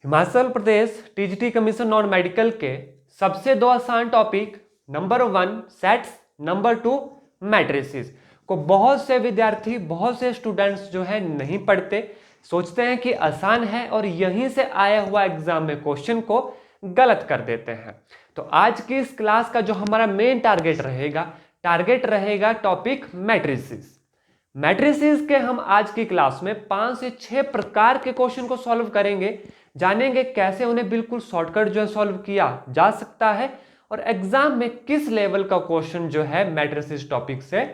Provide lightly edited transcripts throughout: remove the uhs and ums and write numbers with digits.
Himachal Pradesh TGT commission non medical के सबसे दो आसान topic number 1 sets, number 2 matrices को बहुत से विद्यार्थी, बहुत से स्टूडेंट्स जो है नहीं पढ़ते, सोचते हैं कि आसान है और यहीं से आया हुआ एग्जाम में क्वेश्चन को गलत कर देते हैं। तो आज की इस क्लास का जो हमारा मेन टारगेट रहेगा टॉपिक मैट्रिसेस। मैट्रिसेस के हम आज की क्लास में 5 से 6 प्रकार के क्वेश्चन को सॉल्व करेंगे, जानेंगे कैसे उन्हें बिल्कुल शॉर्टकट जो है सॉल्व किया जा सकता है और एग्जाम में किस लेवल का क्वेश्चन जो है मैट्रिसेस टॉपिक से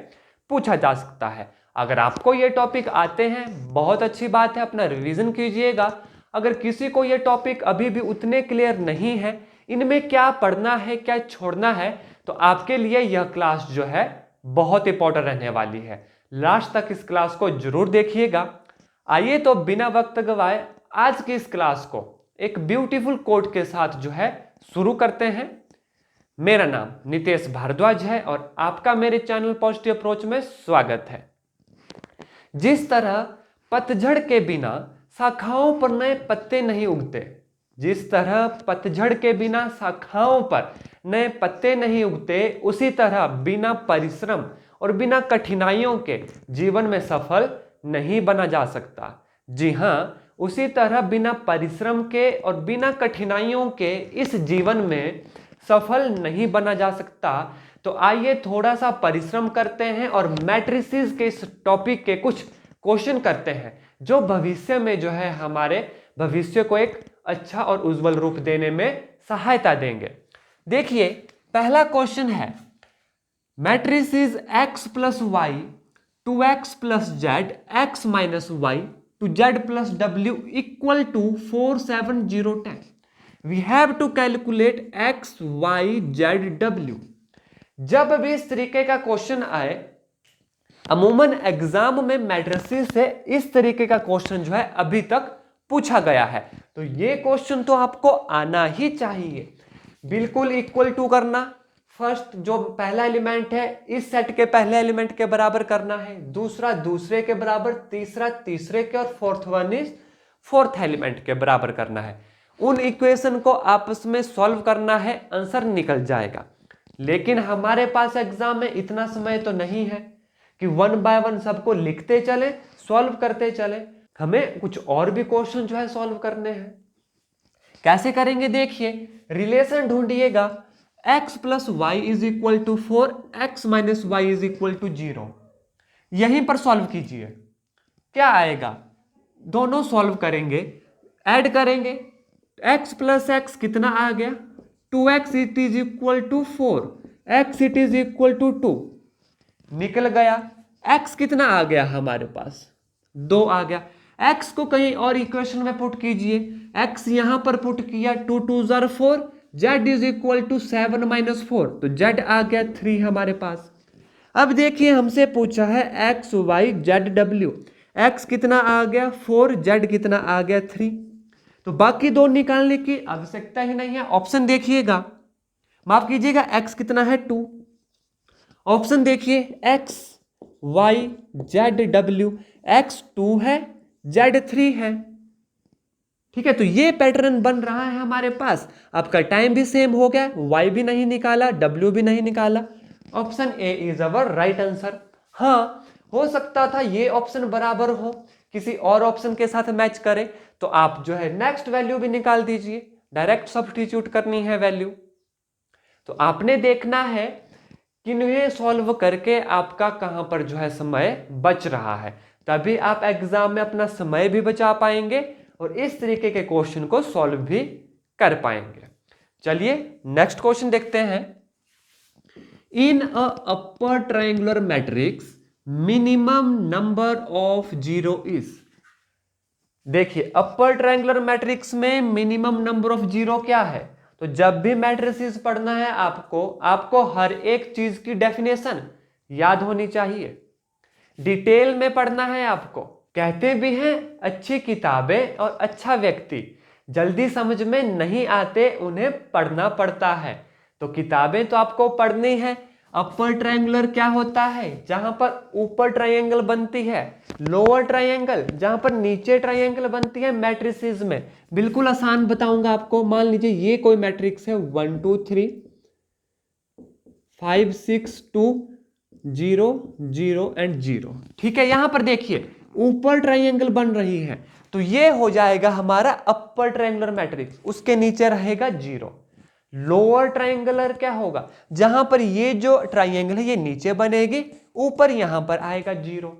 पूछा जा सकता है। अगर आपको ये टॉपिक आते हैं बहुत अच्छी बात है, अपना रिवीजन कीजिएगा। अगर किसी को ये टॉपिक अभी भी उतने क्लियर नहीं है, इनमें क्या पढ़ना है क्या छोड़ना है, तो आपके लिए यह क्लास जो है बहुत इंपॉर्टेंट रहने वाली है। लास्ट तक इस क्लास को जरूर देखिएगा। आइए तो बिना वक्त गवाए आज की इस क्लास को एक ब्यूटीफुल कोट के साथ जो है शुरू करते हैं। मेरा नाम नितेश भारद्वाज है और आपका मेरे चैनल पॉजिटिव अप्रोच में स्वागत है। जिस तरह पतझड़ के बिना शाखाओं पर नए पत्ते नहीं उगते, जिस तरह पतझड़ के बिना शाखाओं पर नए पत्ते नहीं उगते, उसी तरह बिना परिश्रम और बिना कठिनाइयों के जीवन में सफल नहीं बना जा सकता। जी हाँ, उसी तरह बिना परिश्रम के और बिना कठिनाइयों के इस जीवन में सफल नहीं बना जा सकता। तो आइए थोड़ा सा परिश्रम करते हैं और मैट्रिसेस के इस टॉपिक के कुछ क्वेश्चन करते हैं जो भविष्य में जो है हमारे भविष्य को एक अच्छा और उज्जवल रूप देने में सहायता देंगे। देखिए पहला क्वेश्चन है, matrices x plus y two x plus z x minus y two z plus डब्ल्यू equal to 4 7 0 10। We have to calculate x y z w। जब भी इस तरीके का क्वेश्चन आए, अमूमन एग्जाम में मैट्रिसेस से इस तरीके का क्वेश्चन जो है अभी तक पूछा गया है, तो ये क्वेश्चन तो आपको आना ही चाहिए। बिल्कुल इक्वल टू करना, फर्स्ट जो पहला एलिमेंट है इस सेट के पहले एलिमेंट के बराबर करना है, दूसरा दूसरे के बराबर, तीसरा तीसरे के और fourth one is fourth element के बराबर करना है। उन इक्वेशन को आपस में सॉल्व करना है, आंसर निकल जाएगा। लेकिन हमारे पास एग्जाम में इतना समय तो नहीं है कि 1 बाय 1 सबको लिखते चले, सॉल्व करते चले। हमें कुछ और भी क्वेश्चन जो है सॉल्व करने हैं। कैसे करेंगे देखिए, रिलेशन ढूंढिएगा। x plus y is equal to 4, x minus y is equal to 0। यहीं पर सॉल्व कीजिए, क्या आएगा, दोनों सॉल्व करेंगे, ऐड करेंगे। x प्लस एक्स कितना आ गया, 2x it is equal to 4, x it is equal to 2, निकल गया। x कितना आ गया हमारे पास, 2 आ गया। x को कहीं और इक्वेशन में पुट कीजिए, x यहां पर पुट किया, 2 2 जार 4, z is equal to 7 minus 4, तो z आ गया 3 हमारे पास। अब देखिए हमसे पूछा है x y z w, x कितना आ गया 4, z कितना आ गया 3, तो बाकी दो निकालने की आवश्यकता ही नहीं है। ऑप्शन देखिएगा, माफ कीजिएगा, x कितना है 2, ऑप्शन देखिए x y z w, x 2 है z 3 है। ठीक है, तो ये पैटर्न बन रहा है हमारे पास। आपका टाइम भी सेम हो गया, y भी नहीं निकाला, w भी नहीं निकाला। Option A is our right answer. हाँ, हो सकता था ये ऑप्शन बराबर हो, किसी और ऑप्शन के साथ मैच करे, तो आप जो है नेक्स्ट वैल्यू भी निकाल दीजिए, डायरेक्ट सब्स्टिट्यूट करनी है वैल्यू। तो आपने देखना है कि इन्हें सॉल्व करके आपका कहां पर जो है समय बच रहा है, तभी आप एग्जाम में अपना समय भी बचा पाएंगे और इस तरीके के क्वेश्चन को सॉल्व भी कर पाएंगे। चलिए नेक्स्ट क्वेश्चन देखते हैं। In a upper triangular matrix minimum number of zero is. देखिए अपर ट्रायंगुलर मैट्रिक्स में मिनिमम नंबर ऑफ जीरो क्या है, तो जब भी मैट्रिसेस पढ़ना है आपको हर एक चीज की डेफिनेशन याद होनी चाहिए, डिटेल में पढ़ना है आपको। कहते भी हैं अच्छी किताबें और अच्छा व्यक्ति जल्दी समझ में नहीं आते, उन्हें पढ़ना पड़ता है। तो किताबें तो आपको पढ़नी है, अपर ट्रायंगुलर क्या होता है? जहां पर ऊपर ट्रायंगल बनती है। लोअर ट्रायंगल जहां पर नीचे ट्रायंगल बनती है मैट्रिसेस में। बिल्कुल आसान बताऊंगा आपको। मान लीजिए ये कोई मैट्रिक्स है 1 2 3 5 6 2 0 0 एंड 0। ठीक है, यहां पर देखिए ऊपर ट्रायंगल बन रही है, तो ये हो जाएगा हमारा अपर ट्रायंगुलर मैट्रिक्स, उसके नीचे रहेगा 0। लोअर ट्रायंगुलर क्या होगा? जहां पर ये जो ट्रायंगल है ये नीचे बनेगी, ऊपर यहां पर आएगा 0।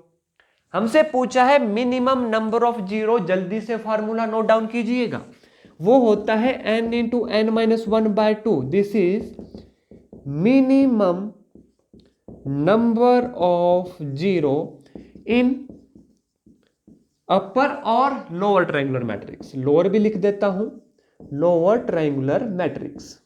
हमसे पूछा है मिनिमम नंबर ऑफ 0, जल्दी से फॉर्मूला नोट डाउन कीजिएगा। वो होता है n into n minus 1/2। This is minimum number of 0 in upper और लोअर ट्रायंगुलर मैट्रिक्स। लोअर भी लिख देता हूं, लोअर ट्रायंगुलर मैट्रिक्स।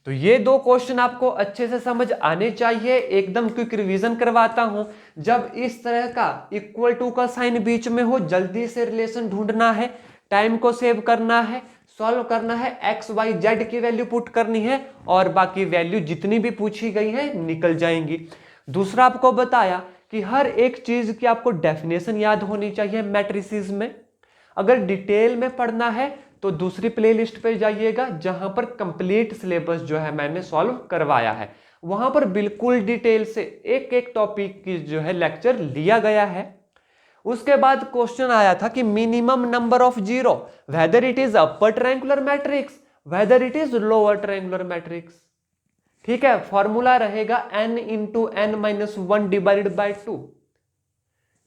तो ये दो क्वेश्चन आपको अच्छे से समझ आने चाहिए। एकदम क्विक रिवीजन करवाता हूं। जब इस तरह का इक्वल टू का साइन बीच में हो, जल्दी से रिलेशन ढूंढना है, टाइम को सेव करना है, सॉल्व करना है, एक्स वाई जेड की वैल्यू पुट करनी है और बाकी वैल्यू जितनी भी पूछी गई है निकल जाएंगी। दूसरा आपको बताया कि हर एक चीज की आपको डेफिनेशन याद होनी चाहिए मैट्रिसेस में। अगर डिटेल में पढ़ना है तो दूसरी प्लेलिस्ट पे जाइएगा जहां पर कंप्लीट सिलेबस जो है मैंने सॉल्व करवाया है। वहां पर बिल्कुल डिटेल से एक एक टॉपिक की जो है लेक्चर लिया गया है। उसके बाद क्वेश्चन आया था कि minimum number of 0 whether it is upper triangular matrix whether it is lower triangular matrix. ठीक है, फॉर्मूला रहेगा n into n minus 1 divided by 2।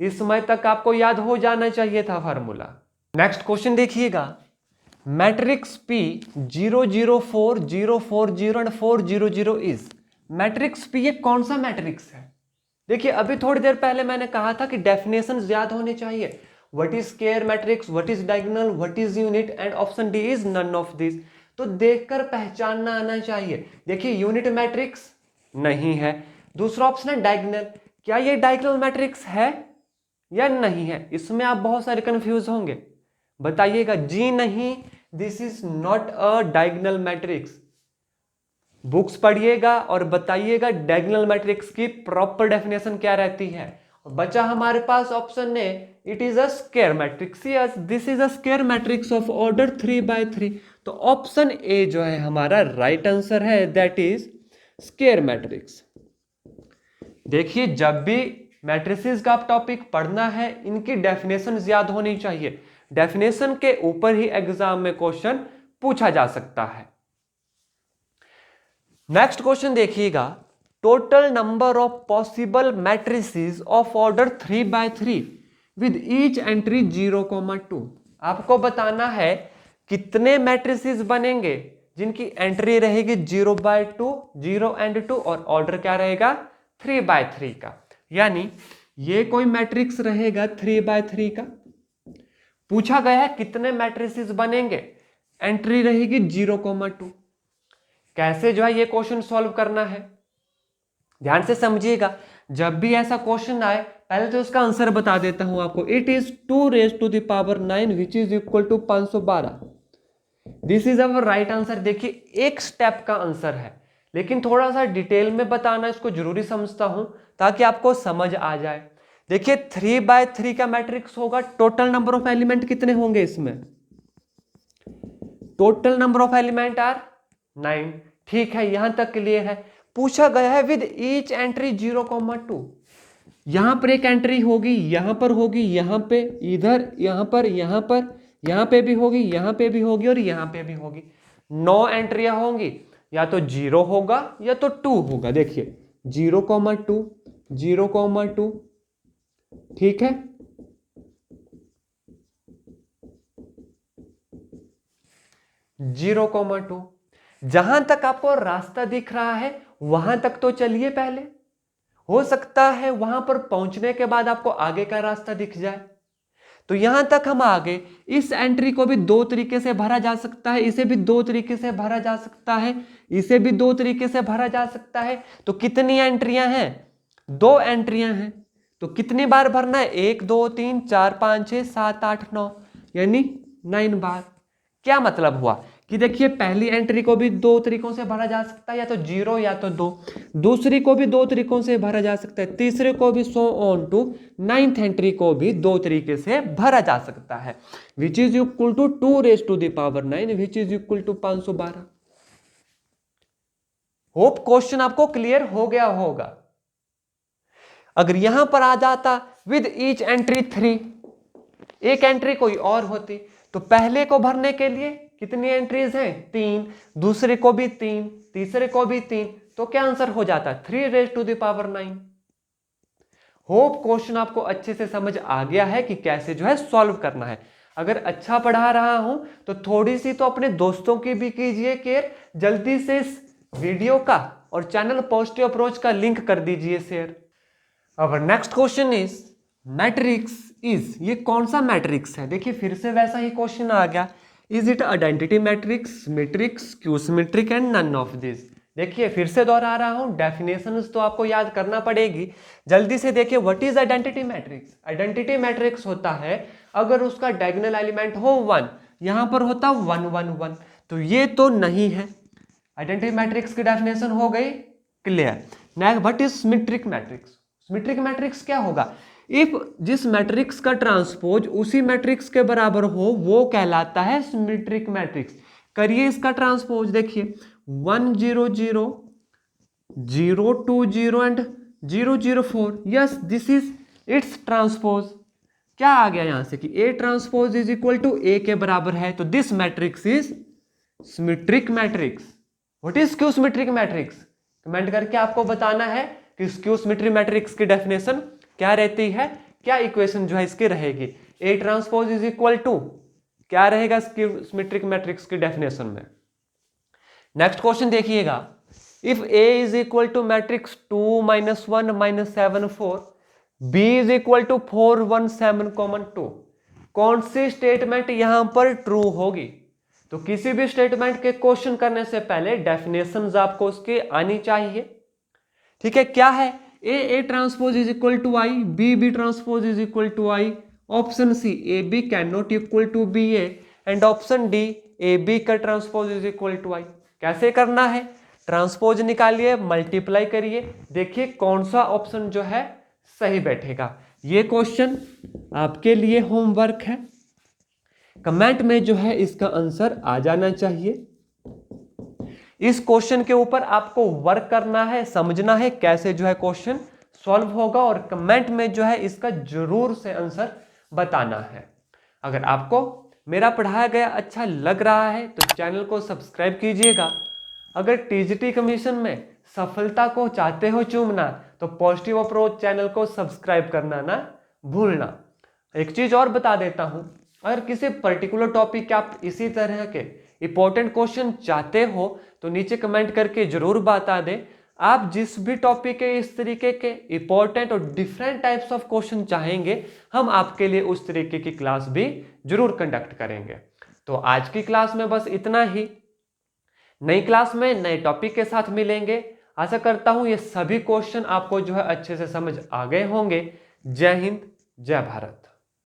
इस समय तक आपको याद हो जाना चाहिए था फॉर्मूला। नेक्स्ट क्वेश्चन देखिएगा, matrix P 0 0 4 0 4 0 and 4 0 0 is. Matrix P ये कौन सा मैट्रिक्स है? देखिए अभी थोड़ी देर पहले मैंने कहा था कि डेफिनेशन याद होने चाहिए। What is square matrix, what is diagonal, what is unit and option d is none of this. तो देखकर पहचानना आना चाहिए। देखिए यूनिट मैट्रिक्स नहीं है, दूसरा ऑप्शन है डायगोनल। क्या ये डायगोनल मैट्रिक्स है या नहीं है? इसमें आप बहुत सारे कंफ्यूज होंगे, बताइएगा। जी नहीं, this is not a diagonal matrix. Books पढ़िएगा और बताइएगा डायगोनल मैट्रिक्स की प्रॉपर डेफिनेशन क्या रहती है। बचा हमारे पास option A, it is a square matrix. Yes, this is a square matrix of order 3/3। तो ऑप्शन ए जो है हमारा राइट आंसर है, दैट इज स्क्वायर मैट्रिक्स। देखिए जब भी मैट्रिसेस का टॉपिक पढ़ना है, इनकी डेफिनेशन याद होनी चाहिए। डेफिनेशन के ऊपर ही एग्जाम में क्वेश्चन पूछा जा सकता है। नेक्स्ट क्वेश्चन देखिएगा, total number of possible matrices of order 3/3 with each entry 0,2। आपको बताना है कितने मैट्रिसेस बनेंगे जिनकी एंट्री रहेगी 0/2, 0 एंड 2 और ऑर्डर क्या रहेगा 3/3 का। यानी ये कोई मैट्रिक्स रहेगा 3/3 का। पूछा गया है कितने मैट्रिसेस बनेंगे, एंट्री रहेगी 0,2। कैसे जो है ये क्वेश्चन सॉल्व करना है, ध्यान से समझिएगा। जब भी ऐसा क्वेश्चन आए पहले तो उसका आंसर बता देता हूं आपको। It is 2⁻9 which is equal to 512। This is our right answer. देखिए एक स्टेप का आंसर है, लेकिन थोड़ा सा डिटेल में बताना इसको जरूरी समझता हूं ताकि आपको समझ आ जाए। देखिए 3/3 का मैट्रिक्स होगा, टोटल नंबर ऑफ एलिमेंट कितने होंगे इसमें? Total number of element are 9। ठीक है, यहां तक क्लियर है। पूछा गया है विद ईच एंट्री 0,2। यहां पर एक एंट्री होगी, यहां पर होगी, यहां पे, इधर, यहां पर, यहां पर, यहां पे भी होगी, यहां पे भी होगी और यहां पे भी होगी। 9 एंट्रियां होंगी, या तो 0 होगा या तो 2 होगा। देखिए 0,2 0,2। ठीक है, जीरो कॉमा 2। जहां तक आपको रास्ता दिख रहा है वहां तक तो चलिए पहले। हो सकता है वहां पर पहुंचने के बाद आपको आगे का रास्ता दिख जाए। तो यहां तक हम आगे, इस एंट्री को भी 2 तरीके से भरा जा सकता है, इसे भी 2 तरीके से भरा जा सकता है, इसे भी 2 तरीके से भरा जा सकता है। तो कितनी एंट्रियां हैं? 2 एंट्रियां हैं। तो कितनी बार भरना है? 1 2 3 4 5 6 7 8 9, यानी 9 बार। क्या मतलब हुआ कि देखिए पहली एंट्री को भी दो तरीकों से भरा जा सकता है, या तो 0 या तो 2, दूसरी को भी दो तरीकों से भरा जा सकता है, तीसरे को भी, so on to, 9th entry को भी दो तरीके से भरा जा सकता है, which is equal to 2 raise to the power 9, which is equal to 512। Hope question आपको क्लियर हो गया होगा। अगर यहां पर आ जाता विद ईच एंट्री 3, एक एंट्री कोई और होती तो पहले को भरने के लिए कितनी एंट्रीज हैं, 3, दूसरे को भी 3, तीसरे को भी 3, तो क्या आंसर हो जाता है 3 raise to the power 9। Hope question आपको अच्छे से समझ आ गया है कि कैसे जो है सॉल्व करना है। अगर अच्छा पढ़ा रहा हूं तो थोड़ी सी तो अपने दोस्तों की भी कीजिए केयर, जल्दी से इस वीडियो का और चैनल पॉजिटिव अप्रोच का लिंक कर दीजिए शेयर। अब next question is matrix is, ये कौन सा मैट्रिक्स है, देखिए फिर से वैसा ही क्वेश्चन आ गया, is it identity matrix, symmetrics, skew symmetric and none of this. देखिए फिर से दोहरा रहा हूं, डेफिनेशंस तो आपको याद करना पड़ेगी, जल्दी से देखिए what is identity matrix. Identity matrix होता है अगर उसका डायगोनल एलिमेंट हो 1, यहां पर होता 1 1 1, तो ये तो नहीं है। आइडेंटिटी मैट्रिक्स की डेफिनेशन हो गई clear. Next what is symmetric matrix. Symmetric matrix क्या होगा, इफ जिस मैट्रिक्स का ट्रांसपोज उसी मैट्रिक्स के बराबर हो वो कहलाता है सिमेट्रिक मैट्रिक्स। करिए इसका ट्रांसपोज, देखिए 1 0 0 0 2 0 and 0 0 4, yes this is its transpose. क्या आ गया यहां से कि A transpose is equal to A के बराबर है, तो this matrix is symmetric matrix. What is skew symmetric matrix, comment करके आपको बताना है कि स्क्यू सिमेट्रिक मैट्रिक्स की डेफिनेशन क्या रहती है, क्या इक्वेशन जो है इसकी रहेगी। A transpose is equal to क्या रहेगा सिमेट्रिक मैट्रिक्स की डेफिनेशन में। नेक्स्ट क्वेश्चन देखिएगा, if a is equal to matrix 2 -1 -7 4, b is equal to 4 1 7 2, कौन सी स्टेटमेंट यहां पर ट्रू होगी। तो किसी भी स्टेटमेंट के क्वेश्चन करने से पहले डेफिनेशंस आपको उसकी आनी चाहिए, ठीक है। क्या है, a transpose is equal to I, b transpose is equal to I, option c a b can not equal to b a, and option d a b का transpose is equal to I. कैसे करना है, transpose निकालिए, multiply करिए, देखिए कौन सा option जो है सही बैठेगा। ये क्वेश्चन आपके लिए होमवर्क है, कमेंट में जो है इसका आंसर आ जाना चाहिए। इस क्वेश्चन के ऊपर आपको वर्क करना है, समझना है कैसे जो है क्वेश्चन सॉल्व होगा, और कमेंट में जो है इसका जरूर से आंसर बताना है। अगर आपको मेरा पढ़ाया गया अच्छा लग रहा है तो चैनल को सब्सक्राइब कीजिएगा। अगर टीजीटी कमीशन में सफलता को चाहते हो चूमना तो पॉजिटिव अप्रोच चैनल को सब्सक्राइब करना ना भूलना। एक चीज और बता देता हूं, अगर किसी पर्टिकुलर टॉपिक के आप इसी तरह के इंपॉर्टेंट क्वेश्चन चाहते हो तो नीचे कमेंट करके जरूर बता दें। आप जिस भी टॉपिक के इस तरीके के इंपॉर्टेंट और डिफरेंट टाइप्स ऑफ क्वेश्चन चाहेंगे, हम आपके लिए उस तरीके की क्लास भी जरूर कंडक्ट करेंगे। तो आज की क्लास में बस इतना ही, नई क्लास में नए टॉपिक के साथ मिलेंगे। आशा करता हूं ये सभी क्वेश्चन आपको जो है अच्छे से समझ आ गए होंगे। जय हिंद, जय भारत।